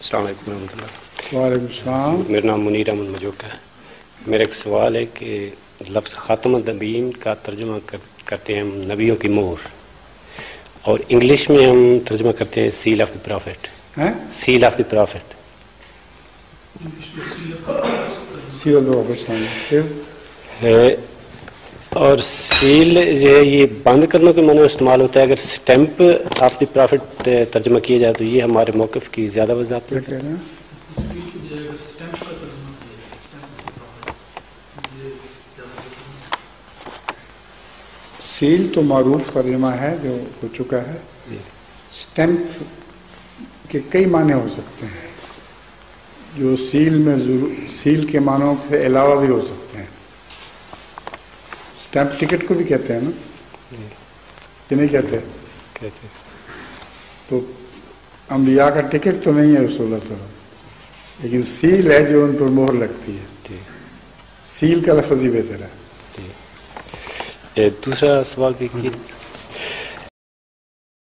السلام علیکم ورحمۃ اللہ. وعلیکم السلام. میرا نام منیر احمد مجوکا ہے. میرا ایک سوال ہے کہ لفظ خاتم النبیین کا ترجمہ کرتے ہیں ہم نبیوں کی مہر، اور انگلش میں ہم ترجمہ کرتے ہیں sale of the profit. Sale of the profit. اور سیل جو ہے یہ بند کرنے کے معنی نہیں ہوتا ہے. اگر سٹیمپ آف دی پرافٹ ترجمہ کیا جائے تو یہ ہمارے موقف کی زیادہ وضاحت ہے. سیل تو معروف ترجمہ ہے جو ہو چکا ہے. سٹیمپ کے کئی معنی ہو سکتے ہیں جو سیل کے معنوں سے علاوہ بھی ہو سکتے ہیں. اسٹیمپ ٹکٹ کو بھی کہتے ہیں نا کہ نہیں کہتے؟ تو انبیاء کا ٹکٹ تو نہیں ہے رسول اللہ صلی اللہ علیہ وسلم، لیکن سیل ہے جو ان پر مہر لگتی ہے. سیل کا لفظ ہی بہتر ہے. دوسرا سوال بھی کیا